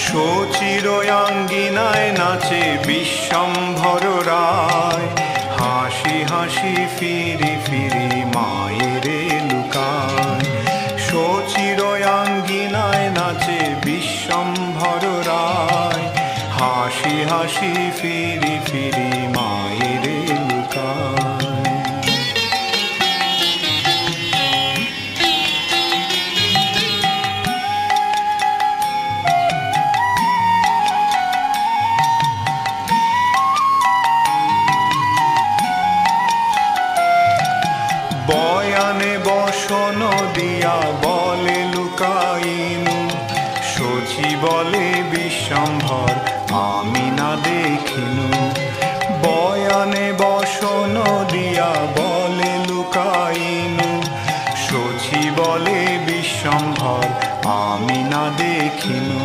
শচিরয়াঙ্গিনায় নাচে বিশ্বম্ভর রায়, হাসি হাসি ফিরি ফিরি মায়েরে লুকায়। শচিরয়াঙ্গিনায় নাচে বিশ্বম্ভর রায়, হাসি হাসি ফিরি ফিরি মায়েরে লুকায়। বয়ানে বসন দিয়া বলে লুকাইনু, শচী বলে বিশ্বম্ভর আমি না দেখিনু। বয়ানে বসন দিয়া বলে লুকাইনু, শচী বলে বিশ্বম্ভর আমি না দেখিনু।